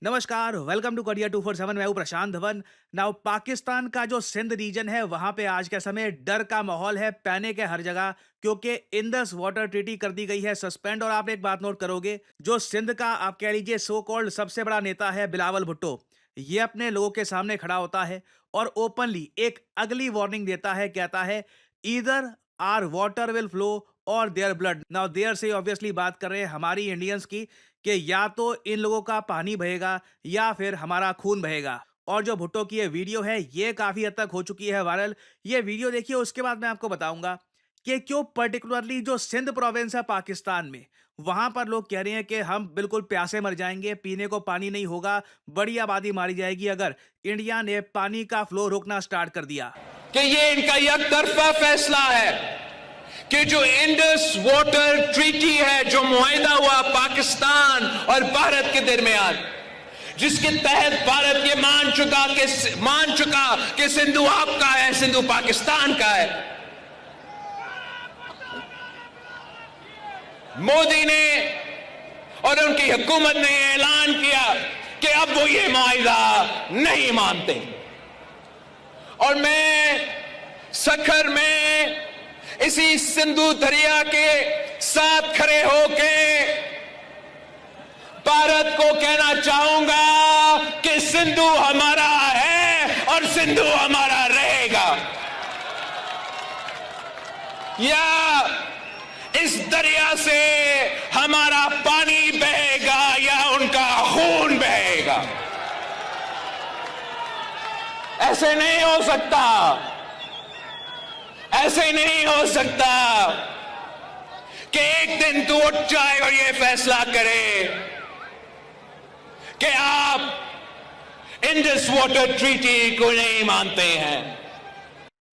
नमस्कार, welcome to Korea 247। मैं हूं प्रशांत धवन। नाउ पाकिस्तान का जो सिंध रीजन है वहां पे आज के समय डर का माहौल है, पैनिक है हर जगह, क्योंकि इंडस वाटर ट्रीटी कर दी गई है सस्पेंड। और आप एक बात नोट करोगे, जो सिंध का आप कह लीजिए सो कॉल्ड सबसे बड़ा नेता है बिलावल भुट्टो, ये अपने लोगों के सामने खड़ा होता है और ओपनली एक अगली वार्निंग देता है। कहता है either our water will flow और देयर ब्लड। नाउ देयर से ऑब्वियसली बात कर रहे हैं हमारी इंडियंस की, कि या तो इन लोगों का पानी बहेगा या फिर हमारा खून बहेगा। और जो भुट्टो की ये वीडियो है ये काफी हद तक हो चुकी है वायरल। ये वीडियो देखिए, उसके बाद मैं आपको बताऊंगा कि क्यों पर्टिकुलरली जो सिंध प्रोविंस है पाकिस्तान में, वहां पर लोग कह रहे हैं कि हम बिल्कुल प्यासे मर जाएंगे, पीने को पानी नहीं होगा, बड़ी आबादी मारी जाएगी अगर इंडिया ने पानी का फ्लो रोकना स्टार्ट कर दिया। कि ये इनका एकतरफा फैसला है कि जो इंडस वाटर ट्रीटी है, जो मुआहिदा हुआ पाकिस्तान और भारत के दरमियान, जिसके तहत भारत ये मान चुका कि सिंधु आपका है, सिंधु पाकिस्तान का है। मोदी ने और उनकी हुकूमत ने ऐलान किया कि अब वो ये मुआहिदा नहीं मानते। और मैं सखर में इसी सिंधु दरिया के साथ खड़े होके भारत को कहना चाहूंगा कि सिंधु हमारा है और सिंधु हमारा रहेगा। या इस दरिया से हमारा पानी बहेगा या उनका खून बहेगा। ऐसे नहीं हो सकता, ऐसे नहीं हो सकता कि एक दिन तू उठ जाए और ये फैसला करे कि आप इंडस वाटर ट्रीटी को नहीं मानते हैं।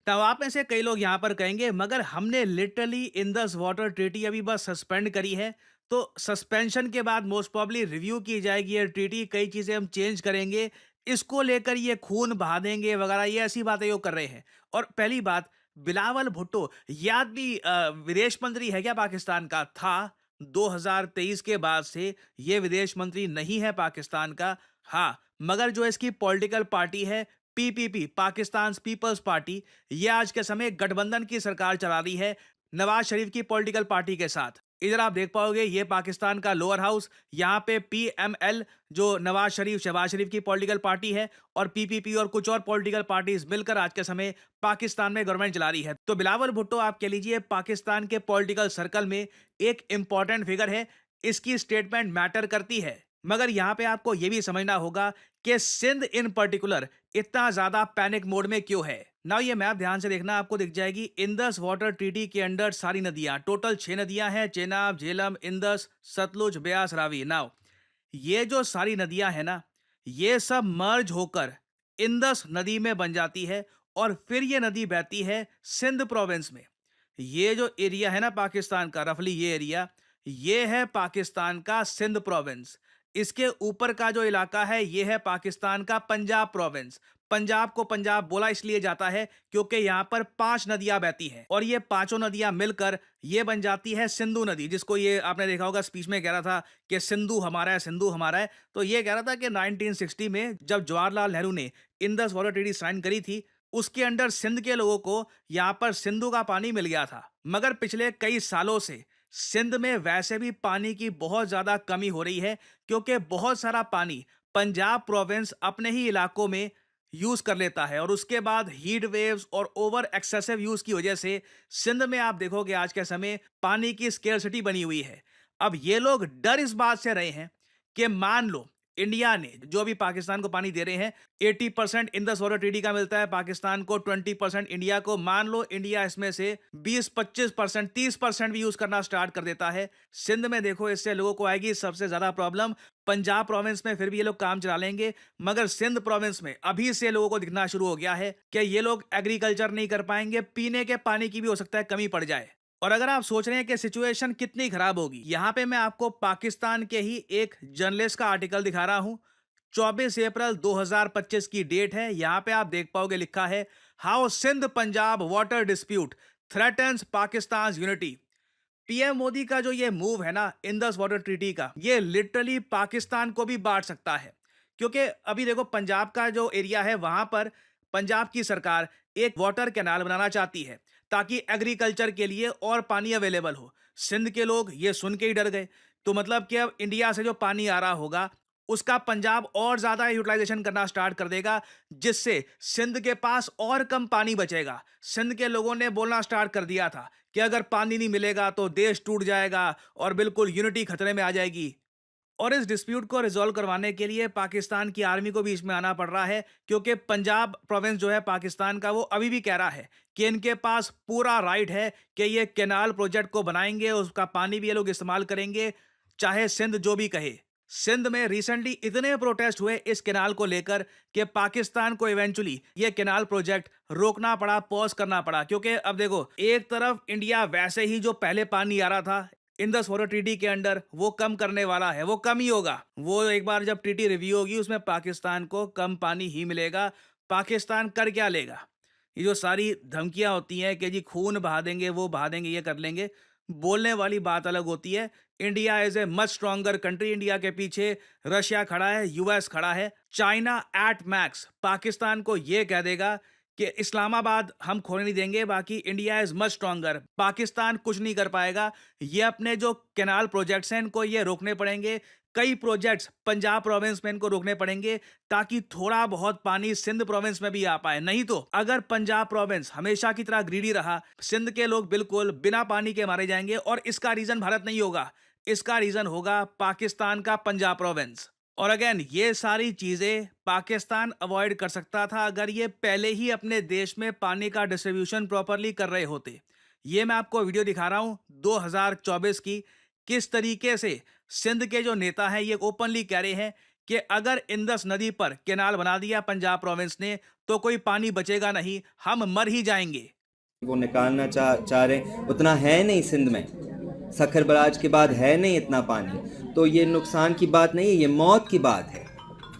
तब आप में से कई लोग यहां पर कहेंगे मगर हमने लिटरली इंडस वाटर ट्रीटी अभी बस सस्पेंड करी है, तो सस्पेंशन के बाद मोस्ट प्रॉब्ली रिव्यू की जाएगी ये ट्रीटी, कई चीजें हम चेंज करेंगे, इसको लेकर ये खून बहा देंगे वगैरह, ये ऐसी बातें वो कर रहे हैं। और पहली बात, बिलावल भुट्टो ये आदमी विदेश मंत्री है क्या पाकिस्तान का? था 2023 के बाद से ये विदेश मंत्री नहीं है पाकिस्तान का। हाँ, मगर जो इसकी पॉलिटिकल पार्टी है पीपीपी, पाकिस्तान पीपल्स पार्टी, ये आज के समय गठबंधन की सरकार चला रही है नवाज शरीफ की पॉलिटिकल पार्टी के साथ। इधर आप देख पाओगे ये पाकिस्तान का लोअर हाउस, यहाँ पे पीएमएल जो नवाज शरीफ शहबाज शरीफ की पॉलिटिकल पार्टी है, और पीपीपी और कुछ और पॉलिटिकल पार्टीज मिलकर आज के समय पाकिस्तान में गवर्नमेंट चला रही है। तो बिलावल भुट्टो आप कह लीजिए पाकिस्तान के पॉलिटिकल सर्कल में एक इंपॉर्टेंट फिगर है, इसकी स्टेटमेंट मैटर करती है। मगर यहां पे आपको यह भी समझना होगा कि सिंध इन पर्टिकुलर इतना ज्यादा पैनिक मोड में क्यों है। नाउ ये मैप ध्यान से देखना, आपको दिख जाएगी इंडस वाटर ट्रीटी के अंडर सारी नदियां, टोटल 6 नदियां हैं, चेनाब, झेलम, इंडस, सतलुज, ब्यास, रावी। नाउ ये जो सारी नदियां हैं ना, ये सब मर्ज होकर इंडस नदी में बन जाती है और फिर ये नदी बहती है सिंध प्रोविंस में। ये जो एरिया है ना पाकिस्तान का, रफली ये एरिया, ये है पाकिस्तान का सिंध प्रोविंस। इसके ऊपर का जो इलाका है ये है पाकिस्तान का पंजाब प्रोविंस। पंजाब को पंजाब बोला इसलिए जाता है क्योंकि यहाँ पर 5 नदियां बहती हैं और ये पांचों नदियां मिलकर ये बन जाती है सिंधु नदी, जिसको ये आपने देखा होगा स्पीच में कह रहा था कि सिंधु हमारा है, सिंधु हमारा है। तो ये कह रहा था कि 1960 में जब जवाहरलाल नेहरू ने इंडस वाटर ट्रीटी साइन करी थी, उसके अंडर सिंध के लोगों को यहाँ पर सिंधु का पानी मिल गया था। मगर पिछले कई सालों से सिंध में वैसे भी पानी की बहुत ज्यादा कमी हो रही है, क्योंकि बहुत सारा पानी पंजाब प्रोविंस अपने ही इलाकों में यूज कर लेता है और उसके बाद हीट वेव्स और ओवर एक्सेसिव यूज की वजह से सिंध में आप देखोगे आज के समय पानी की स्केर्सिटी बनी हुई है। अब ये लोग डर इस बात से रहे हैं कि मान लो इंडिया ने जो भी पाकिस्तान को पानी दे रहे हैं, 80% इंडस वाटर ट्रीटी का मिलता है पाकिस्तान को, 20% इंडिया को। मान लो इंडिया इसमें से 20-25%, 30% भी यूज करना स्टार्ट कर देता है, सिंध में देखो इससे लोगों को आएगी सबसे ज्यादा प्रॉब्लम। पंजाब प्रोविंस में फिर भी ये लोग काम चला लेंगे, मगर सिंध प्रोविंस में अभी से लोगों को दिखना शुरू हो गया है कि ये लोग एग्रीकल्चर नहीं कर पाएंगे, पीने के पानी की भी हो सकता है कमी पड़ जाए। और अगर आप सोच रहे हैं कि सिचुएशन कितनी खराब होगी, यहां पे मैं आपको पाकिस्तान के ही एक जर्नलिस्ट का आर्टिकल दिखा रहा हूं। 24 अप्रैल 2025 की डेट है। यहां पे आप देख पाओगे लिखा है, how Sindh Punjab water dispute threatens Pakistan unity. PM Modi का जो ये मूव है ना इंडस वाटर ट्रीटी का, ये लिटरली पाकिस्तान को भी बांट सकता है। क्योंकि अभी देखो पंजाब का जो एरिया है वहां पर पंजाब की सरकार एक वाटर कैनाल बनाना चाहती है ताकि एग्रीकल्चर के लिए और पानी अवेलेबल हो। सिंध के लोग ये सुन के ही डर गए। तो मतलब कि अब इंडिया से जो पानी आ रहा होगा उसका पंजाब और ज्यादा यूटिलाइजेशन करना स्टार्ट कर देगा, जिससे सिंध के पास और कम पानी बचेगा। सिंध के लोगों ने बोलना स्टार्ट कर दिया था कि अगर पानी नहीं मिलेगा तो देश टूट जाएगा और बिल्कुल यूनिटी खतरे में आ जाएगी। और इस डिस्प्यूट को रिजॉल्व करवाने के लिए पाकिस्तान की आर्मी को बीच में आना पड़ रहा है, क्योंकि पंजाब प्रोविंस जो है पाकिस्तान का वो अभी भी कह रहा है कि इनके पास पूरा राइट है कि ये कैनाल प्रोजेक्ट को बनाएंगे, उसका पानी भी ये लोग इस्तेमाल करेंगे, चाहे सिंध जो भी कहे। सिंध में रिसेंटली इतने प्रोटेस्ट हुए इस कैनाल को लेकर कि पाकिस्तान को इवेंचुअली ये कैनाल प्रोजेक्ट रोकना पड़ा, पॉज करना पड़ा। क्योंकि अब देखो, एक तरफ इंडिया वैसे ही जो पहले पानी आ रहा था इंडस वाटर ट्रीटी के अंडर वो कम करने वाला है, वो कम ही होगा। वो एक बार जब ट्रीटी रिव्यू होगी उसमें पाकिस्तान को कम पानी ही मिलेगा। पाकिस्तान कर क्या लेगा? ये जो सारी धमकियां होती हैं कि जी खून बहा देंगे, वो बहा देंगे, ये कर लेंगे, बोलने वाली बात अलग होती है। India is a much stronger country. India के पीछे रशिया खड़ा है, यूएस खड़ा है, चाइना एट मैक्स पाकिस्तान को ये कह देगा कि इस्लामाबाद हम खोने नहीं देंगे, बाकी India is much stronger, Pakistan कुछ नहीं कर पाएगा। ये अपने जो कैनाल प्रोजेक्ट्स हैं इनको ये रोकने पड़ेंगे। कई प्रोजेक्ट्स पंजाब प्रोविंस में इनको रोकने पड़ेंगे ताकि थोड़ा बहुत पानी सिंध प्रोविंस में भी आ पाए। नहीं तो अगर पंजाब प्रोविंस हमेशा की तरह ग्रीडी रहा, सिंध के लोग बिल्कुल बिना पानी के मारे जाएंगे। और इसका रीजन भारत नहीं होगा, इसका रीजन होगा पाकिस्तान का पंजाब प्रोविंस। और अगेन ये सारी चीजें पाकिस्तान अवॉइड कर सकता था अगर ये पहले ही अपने देश में पानी का डिस्ट्रीब्यूशन प्रॉपरली कर रहे होते। ये मैं आपको वीडियो दिखा रहा हूं 2024 की, किस तरीके से सिंध के जो नेता हैं ये ओपनली कह रहे हैं कि अगर इंदस नदी पर कैनाल बना दिया पंजाब प्रोविंस ने तो कोई पानी बचेगा नहीं, हम मर ही जाएंगे। वो निकालना चाह रहे हैं, उतना है नहीं सिंध में, सखर बराज के बाद है नहीं इतना पानी। तो ये नुकसान की बात नहीं है, ये मौत की बात है,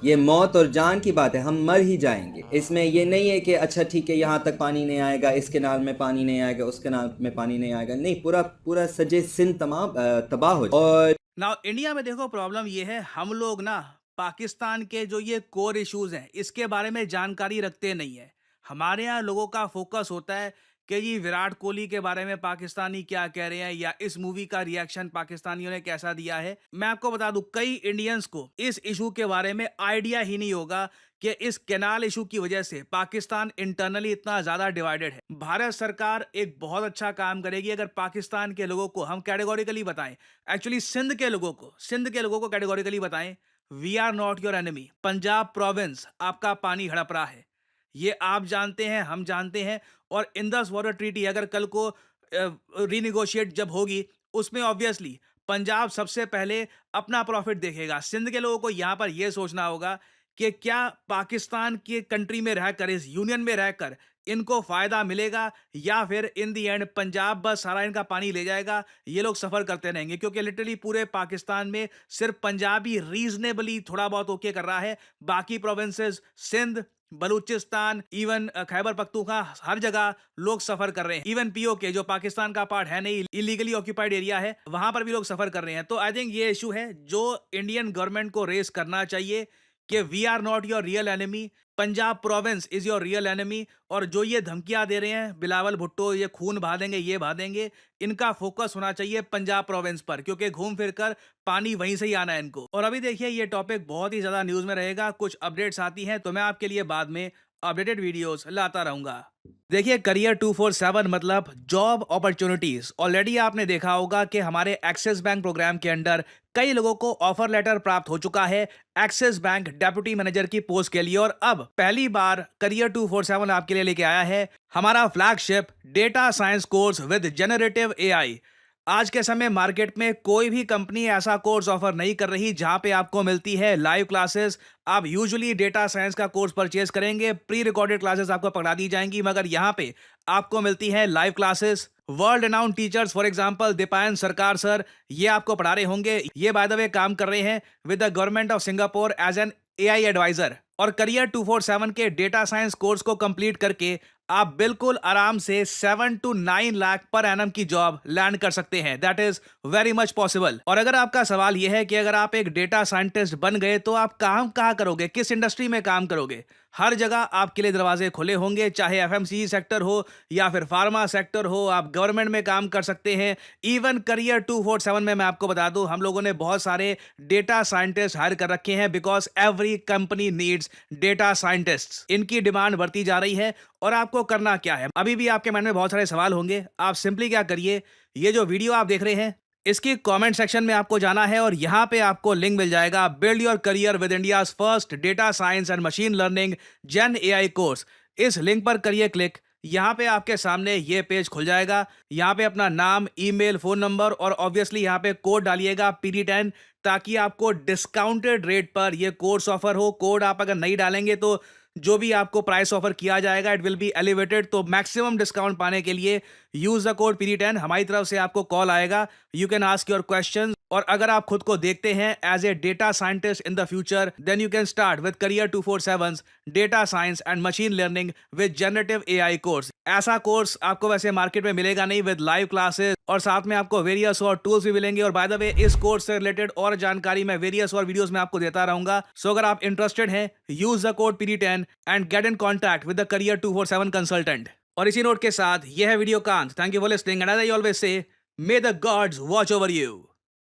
ये मौत और जान की बात है, हम मर ही जाएंगे। इसमें ये नहीं है कि अच्छा ठीक है यहाँ तक पानी नहीं आएगा, इस कैनाल में पानी नहीं आएगा, उस कैनाल में पानी नहीं आएगा, नहीं, पूरा पूरा सजे सिंध तमाम तबाह हो जाए। और नाउ इंडिया में देखो प्रॉब्लम ये है, हम लोग ना पाकिस्तान के जो ये कोर इश्यूज हैं इसके बारे में जानकारी रखते नहीं है। हमारे यहाँ लोगों का फोकस होता है कि जी विराट कोहली के बारे में पाकिस्तानी क्या कह रहे हैं या इस मूवी का रिएक्शन पाकिस्तानियों ने कैसा दिया है। मैं आपको बता दूं कई इंडियंस को इस इशू के बारे में आइडिया ही नहीं होगा कि इस कैनाल इशू की वजह से पाकिस्तान इंटरनली इतना ज्यादा डिवाइडेड है। भारत सरकार एक बहुत अच्छा काम करेगी अगर पाकिस्तान के लोगों को हम कैटेगोरिकली बताएं, एक्चुअली सिंध के लोगों को कैटेगोरिकली बताएं, we are not your enemy. Punjab province आपका पानी हड़प रहा है, ये आप जानते हैं, हम जानते हैं। और इंदस वाटर ट्रीटी अगर कल को रीनिगोशिएट जब होगी उसमें ऑब्वियसली पंजाब सबसे पहले अपना प्रॉफिट देखेगा। सिंध के लोगों को यहाँ पर यह सोचना होगा कि क्या पाकिस्तान के कंट्री में रहकर, इस यूनियन में रहकर इनको फायदा मिलेगा या फिर इन दी एंड पंजाब बस सारा इनका पानी ले जाएगा, ये लोग सफर करते रहेंगे। क्योंकि लिटरली पूरे पाकिस्तान में सिर्फ पंजाब ही रीजनेबली थोड़ा बहुत ओके कर रहा है, बाकी प्रोविंसेस सिंध, बलूचिस्तान, इवन खैबर पख्तूनख्वा, हर जगह लोग सफर कर रहे हैं। इवन पीओके जो पाकिस्तान का पार्ट है नहीं, इलीगली ऑक्यूपाइड एरिया है, वहां पर भी लोग सफर कर रहे हैं। तो आई थिंक ये इशू है जो इंडियन गवर्नमेंट को रेस करना चाहिए कि we are not your real enemy, Punjab province is your real enemy. और जो ये धमकियां दे रहे हैं बिलावल भुट्टो, ये खून बहा देंगे, ये बहा देंगे, इनका फोकस होना चाहिए पंजाब प्रोविंस पर, क्योंकि घूम फिर कर पानी वहीं से ही आना है इनको। और अभी देखिए ये टॉपिक बहुत ही ज्यादा न्यूज में रहेगा, कुछ अपडेट्स आती हैं तो मैं आपके लिए बाद में अपडेटेड वीडियोस लाता रहूंगा। देखिए करियर 247 मतलब जॉब अपॉर्चुनिटीज। ऑलरेडी आपने देखा होगा कि हमारे एक्सिस बैंक प्रोग्राम के अंडर कई लोगों को ऑफर लेटर प्राप्त हो चुका है एक्सिस बैंक डेप्यूटी मैनेजर की पोस्ट के लिए। और अब पहली बार करियर 247 आपके लिए लेके आया है हमारा flagship data science course with generative AI. आज के समय मार्केट में कोई भी कंपनी ऐसा कोर्स ऑफर नहीं कर रही जहां पे आपको मिलती है लाइव क्लासेस। आप यूजुअली डेटा साइंस का कोर्स परचेज करेंगे, प्री रिकॉर्डेड क्लासेस आपको पढ़ा दी जाएंगी, मगर यहां पे आपको मिलती है live classes. World renowned teachers for example Deepayan सरकार सर, ये आपको पढ़ा रहे होंगे। ये बाय द वे काम कर रहे हैं with the government of Singapore as an AI adviser. और करियर 247 के डेटा साइंस कोर्स को कंप्लीट करके आप बिल्कुल आराम से 7 to 9 लाख पर एनम की जॉब लैंड कर सकते हैं। That is very much possible. और अगर आपका सवाल यह है कि अगर आप एक डेटा साइंटिस्ट बन गए तो आप काम कहाँ करोगे, किस इंडस्ट्री में काम करोगे, हर जगह आपके लिए दरवाजे खुले होंगे, चाहे एफएमसीजी सेक्टर हो या फिर फार्मा सेक्टर हो, आप गवर्नमेंट में काम कर सकते हैं। इवन करियर 247 में मैं आपको बता दूं, हम लोगों ने बहुत सारे डेटा साइंटिस्ट हायर कर रखे हैं because every company needs data scientists. इनकी डिमांड बढ़ती जा रही है। और आपको करना क्या है, अभी भी आपके मन में बहुत सारे सवाल होंगे। आप सिंपली क्या करिए, ये जो वीडियो आप देख रहे हैं इसकी कमेंट सेक्शन में आपको जाना है और यहां पे आपको लिंक मिल जाएगा build your career with India's first data science and machine learning Gen AI course. इस लिंक पर करिए क्लिक। यहाँ पे आपके सामने ये पेज खुल जाएगा। यहाँ पे अपना नाम, ईमेल, फोन नंबर और ऑब्वियसली यहाँ पे कोड डालिएगा PD10, ताकि आपको डिस्काउंटेड रेट पर ये कोर्स ऑफर हो। कोड आप अगर नहीं डालेंगे तो जो भी आपको प्राइस ऑफर किया जाएगा इट विल बी एलिवेटेड। तो मैक्सिमम डिस्काउंट पाने के लिए यूज द कोड PD10। हमारी तरफ से आपको कॉल आएगा, you can ask your question. और अगर आप खुद को देखते हैं as a data scientist in the future, then you can start with career 247 data science and machine learning with generative AI course. ऐसा कोर्स आपको वैसे मार्केट में मिलेगा नहीं, विद लाइव क्लासेस और साथ में आपको वेरियस और टूल्स भी मिलेंगे। और बाय द वे, इस कोर्स से रिलेटेड और जानकारी मैं वेरियस और वीडियोस में आपको देता रहूंगा। सो अगर आप इंटरेस्टेड हैं, use the code PD10 and get in contact with the career 247 consultant. और इसी नोट के साथ यह है वीडियो का अंत। Thank you for listening and as I always say, may the gods watch over you.